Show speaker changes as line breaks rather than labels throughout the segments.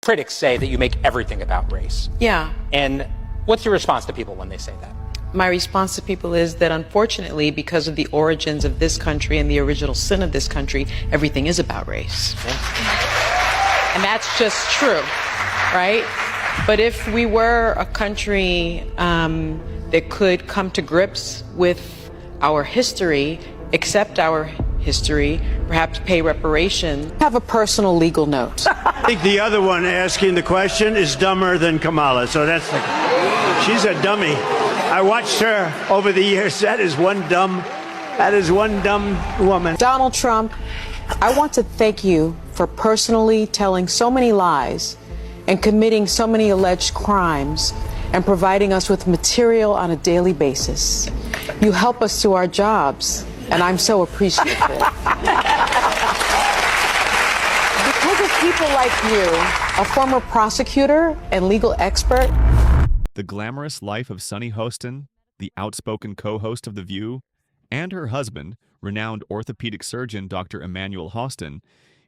Critics say that you make everything about race.
Yeah.
And what's your response to people when they say that?
My response to people is that unfortunately, because of the origins of this country and the original sin of this country, everything is about race. And that's just true, right? But if we were a country that could come to grips with our history, accept our history, perhaps pay reparation, have a personal legal note.
I think the other one asking the question is dumber than Kamala, so she's a dummy. I watched her over the years. That is one dumb woman.
Donald Trump, I want to thank you for personally telling so many lies and committing so many alleged crimes and providing us with material on a daily basis. You help us do our jobs, and I'm so appreciative. Because of people like you, a former prosecutor and legal expert.
The glamorous life of Sunny Hostin, the outspoken co-host of The View, and her husband, renowned orthopedic surgeon Dr. Emmanuel Hostin,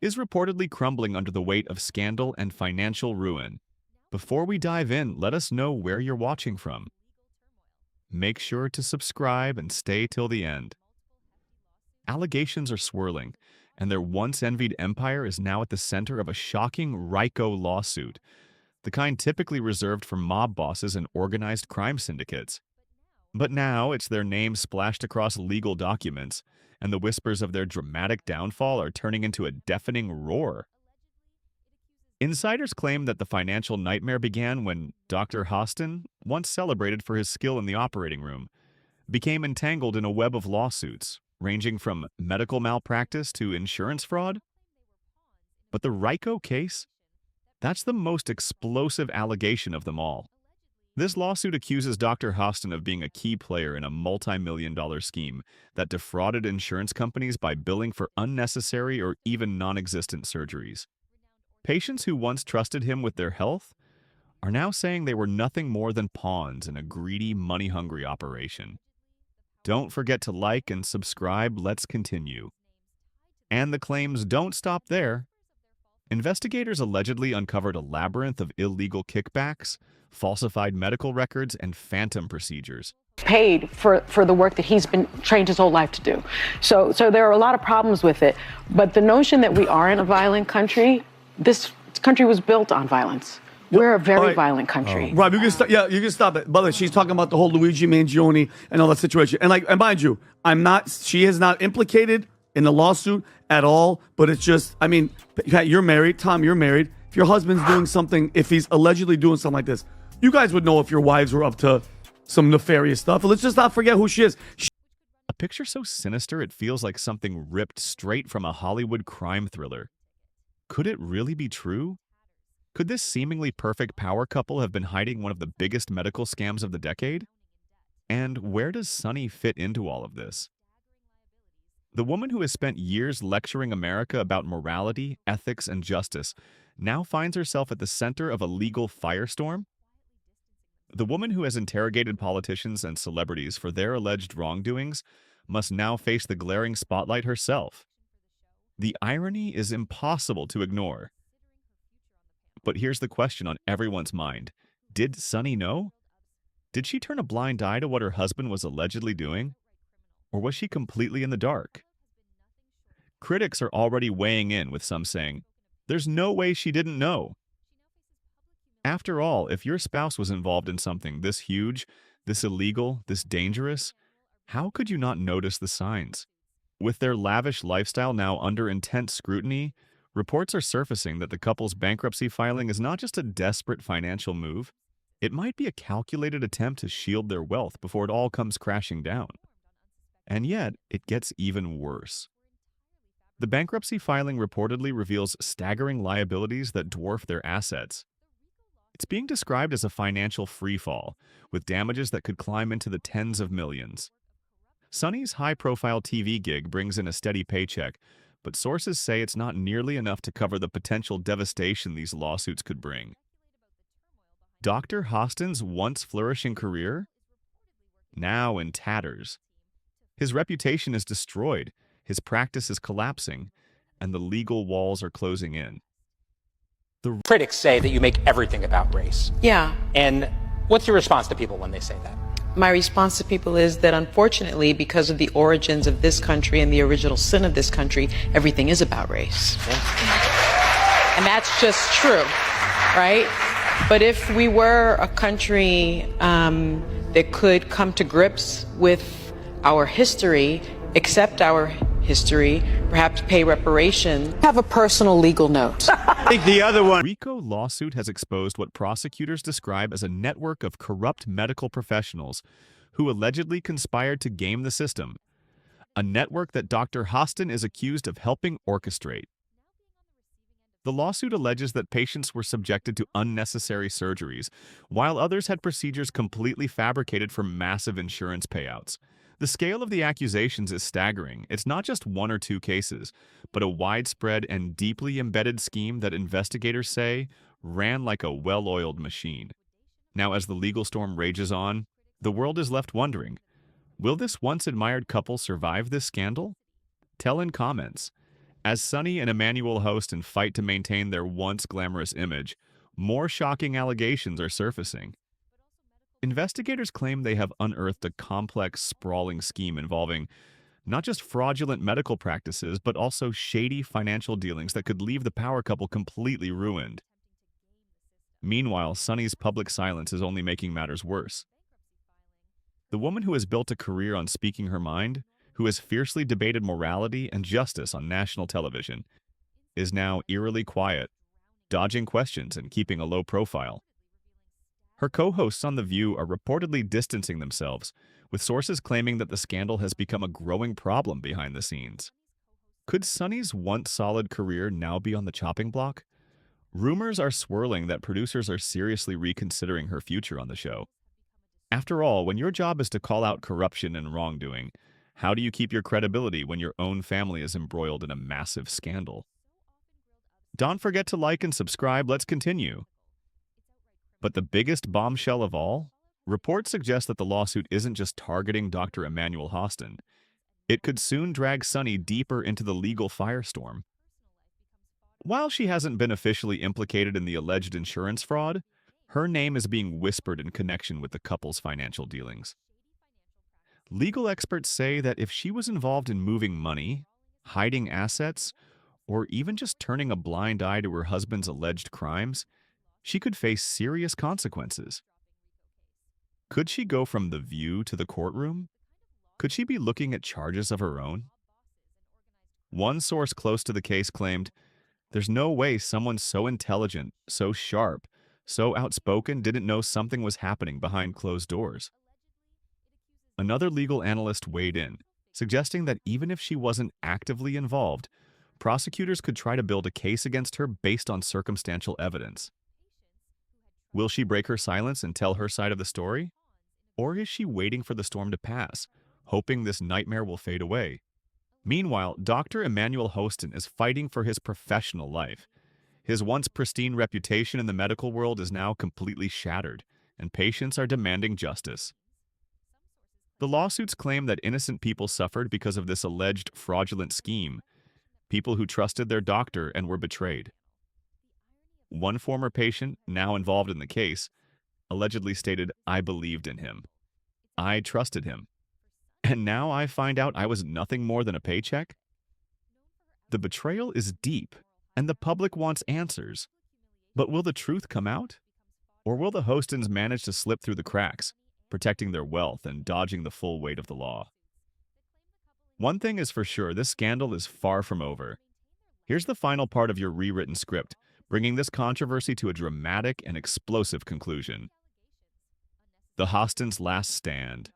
is reportedly crumbling under the weight of scandal and financial ruin. Before we dive in, let us know where you're watching from. Make sure to subscribe and stay till the end. Allegations are swirling, and their once-envied empire is now at the center of a shocking Rico lawsuit, the kind typically reserved for mob bosses and organized crime syndicates. But now it's their name splashed across legal documents, and the whispers of their dramatic downfall are turning into a deafening roar. Insiders claim that the financial nightmare began when Dr. Hostin, once celebrated for his skill in the operating room, became entangled in a web of lawsuits, ranging from medical malpractice to insurance fraud. But the Rico case? That's the most explosive allegation of them all. This lawsuit accuses Dr. Hostin of being a key player in a multi-million-dollar scheme that defrauded insurance companies by billing for unnecessary or even non-existent surgeries. Patients who once trusted him with their health are now saying they were nothing more than pawns in a greedy, money-hungry operation. Don't forget to like and subscribe. Let's continue. And the claims don't stop there. Investigators allegedly uncovered a labyrinth of illegal kickbacks, falsified medical records, and phantom procedures.
Paid for the work that he's been trained his whole life to do. So there are a lot of problems with it. But the notion that we are in a violent country, this country was built on violence. We're a very violent country.
Rob, you can stop. Yeah, you can stop it. By the way, she's talking about the whole Luigi Mangione and all that situation. And mind you, she is not implicated in the lawsuit at all. But it's just, I mean, Pat, you're married. Tom, you're married. If your husband's doing something, if he's allegedly doing something like this, you guys would know if your wives were up to some nefarious stuff. But let's just not forget who she is.
A picture so sinister it feels like something ripped straight from a Hollywood crime thriller. Could it really be true? Could this seemingly perfect power couple have been hiding one of the biggest medical scams of the decade? And where does Sunny fit into all of this? The woman who has spent years lecturing America about morality, ethics, and justice now finds herself at the center of a legal firestorm? The woman who has interrogated politicians and celebrities for their alleged wrongdoings must now face the glaring spotlight herself. The irony is impossible to ignore. But here's the question on everyone's mind. Did Sunny know? Did she turn a blind eye to what her husband was allegedly doing? Or was she completely in the dark? Critics are already weighing in, with some saying, there's no way she didn't know. After all, if your spouse was involved in something this huge, this illegal, this dangerous, how could you not notice the signs? With their lavish lifestyle now under intense scrutiny, reports are surfacing that the couple's bankruptcy filing is not just a desperate financial move. It might be a calculated attempt to shield their wealth before it all comes crashing down. And yet, it gets even worse. The bankruptcy filing reportedly reveals staggering liabilities that dwarf their assets. It's being described as a financial freefall, with damages that could climb into the tens of millions. Sunny's high-profile TV gig brings in a steady paycheck, but sources say it's not nearly enough to cover the potential devastation these lawsuits could bring. Dr. Hostin's once flourishing career? Now in tatters. His reputation is destroyed, his practice is collapsing, and the legal walls are closing in.
Critics say that you make everything about race.
Yeah.
And what's your response to people when they say that?
My response to people is that unfortunately, because of the origins of this country and the original sin of this country, everything is about race. And that's just true, right? But if we were a country that could come to grips with our history, accept our history, perhaps pay reparations, have a personal legal note.
I think the other one.
Rico lawsuit has exposed what prosecutors describe as a network of corrupt medical professionals who allegedly conspired to game the system, a network that Dr. Hostin is accused of helping orchestrate. The lawsuit alleges that patients were subjected to unnecessary surgeries, while others had procedures completely fabricated for massive insurance payouts. The scale of the accusations is staggering. It's not just one or two cases, but a widespread and deeply embedded scheme that investigators say ran like a well-oiled machine. Now, as the legal storm rages on, the world is left wondering, will this once-admired couple survive this scandal? Tell in comments. As Sonny and Emmanuel Hostin fight to maintain their once glamorous image, more shocking allegations are surfacing. Investigators claim they have unearthed a complex, sprawling scheme involving not just fraudulent medical practices, but also shady financial dealings that could leave the power couple completely ruined. Meanwhile, Sonny's public silence is only making matters worse. The woman who has built a career on speaking her mind, who has fiercely debated morality and justice on national television, is now eerily quiet, dodging questions and keeping a low profile. Her co-hosts on The View are reportedly distancing themselves, with sources claiming that the scandal has become a growing problem behind the scenes. Could Sonny's once solid career now be on the chopping block? Rumors are swirling that producers are seriously reconsidering her future on the show. After all, when your job is to call out corruption and wrongdoing, how do you keep your credibility when your own family is embroiled in a massive scandal? Don't forget to like and subscribe. Let's continue. But the biggest bombshell of all? Reports suggest that the lawsuit isn't just targeting Dr. Emmanuel Hostin. It could soon drag Sonny deeper into the legal firestorm. While she hasn't been officially implicated in the alleged insurance fraud, her name is being whispered in connection with the couple's financial dealings. Legal experts say that if she was involved in moving money, hiding assets, or even just turning a blind eye to her husband's alleged crimes, she could face serious consequences. Could she go from The View to the courtroom? Could she be looking at charges of her own? One source close to the case claimed, "There's no way someone so intelligent, so sharp, so outspoken didn't know something was happening behind closed doors." Another legal analyst weighed in, suggesting that even if she wasn't actively involved, prosecutors could try to build a case against her based on circumstantial evidence. Will she break her silence and tell her side of the story? Or is she waiting for the storm to pass, hoping this nightmare will fade away? Meanwhile, Dr. Emmanuel Hostin is fighting for his professional life. His once pristine reputation in the medical world is now completely shattered, and patients are demanding justice. The lawsuits claim that innocent people suffered because of this alleged fraudulent scheme, people who trusted their doctor and were betrayed. One former patient, now involved in the case, allegedly stated, "I believed in him. I trusted him. And now I find out I was nothing more than a paycheck?" The betrayal is deep, and the public wants answers. But will the truth come out? Or will the Hostins manage to slip through the cracks, protecting their wealth and dodging the full weight of the law? One thing is for sure, this scandal is far from over. Here's the final part of your rewritten script, bringing this controversy to a dramatic and explosive conclusion. The Hostins' last stand.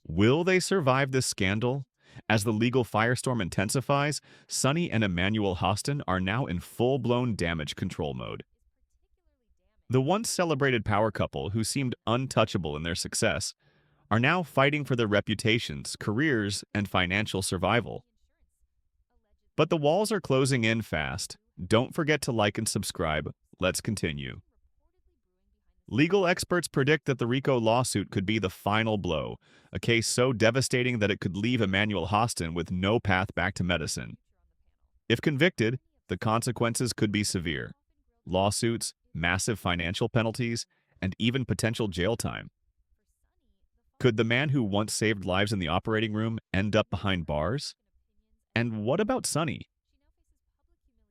Will they survive this scandal? As the legal firestorm intensifies, Sonny and Emmanuel Hostin are now in full-blown damage control mode. The once celebrated power couple, who seemed untouchable in their success, are now fighting for their reputations, careers, and financial survival. But the walls are closing in fast. Don't forget to like and subscribe. Let's continue. Legal experts predict that the Rico lawsuit could be the final blow, a case so devastating that it could leave Emmanuel Hostin with no path back to medicine. If convicted, the consequences could be severe. lawsuits, massive financial penalties, and even potential jail time. Could the man who once saved lives in the operating room end up behind bars? And what about Sunny?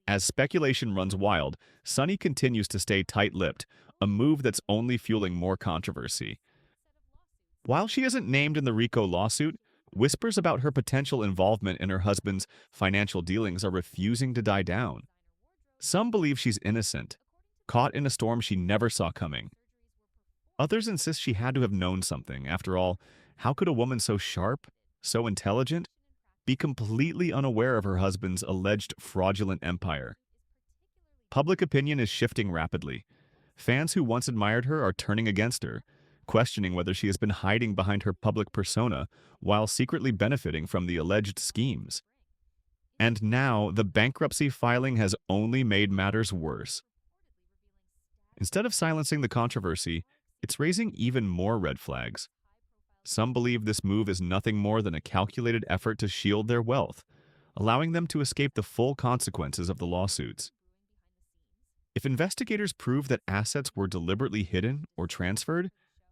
As speculation runs wild, Sunny continues to stay tight-lipped, a move that's only fueling more controversy. While she isn't named in the Rico lawsuit, whispers about her potential involvement in her husband's financial dealings are refusing to die down. Some believe she's innocent, caught in a storm she never saw coming. Others insist she had to have known something. After all, how could a woman so sharp, so intelligent, be completely unaware of her husband's alleged fraudulent empire? Public opinion is shifting rapidly. Fans who once admired her are turning against her, questioning whether she has been hiding behind her public persona while secretly benefiting from the alleged schemes. And now, the bankruptcy filing has only made matters worse. Instead of silencing the controversy, it's raising even more red flags. Some believe this move is nothing more than a calculated effort to shield their wealth, allowing them to escape the full consequences of the lawsuits. If investigators prove that assets were deliberately hidden or transferred,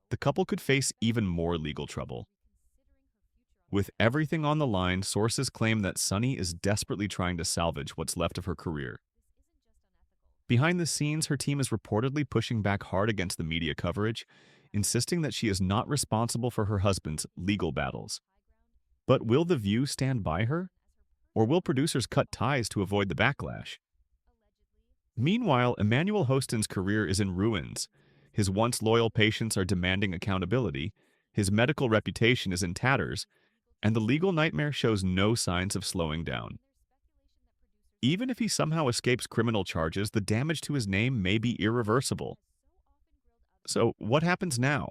the couple could face even more legal trouble. With everything on the line, sources claim that Sunny is desperately trying to salvage what's left of her career. Behind the scenes, her team is reportedly pushing back hard against the media coverage, insisting that she is not responsible for her husband's legal battles. But will The View stand by her? Or will producers cut ties to avoid the backlash? Meanwhile, Emmanuel Hostin's career is in ruins. His once loyal patients are demanding accountability, his medical reputation is in tatters, and the legal nightmare shows no signs of slowing down. Even if he somehow escapes criminal charges, the damage to his name may be irreversible. So, what happens now?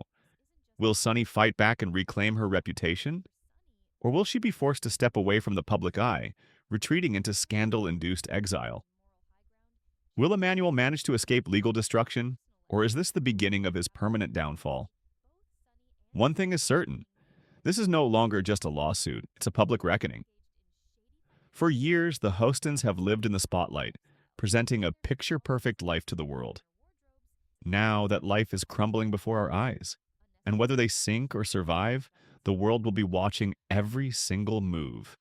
Will Sunny fight back and reclaim her reputation? Or will she be forced to step away from the public eye, retreating into scandal-induced exile? Will Emmanuel manage to escape legal destruction, or is this the beginning of his permanent downfall? One thing is certain. This is no longer just a lawsuit, it's a public reckoning. For years, the Hostins have lived in the spotlight, presenting a picture-perfect life to the world. Now that life is crumbling before our eyes, and whether they sink or survive, the world will be watching every single move.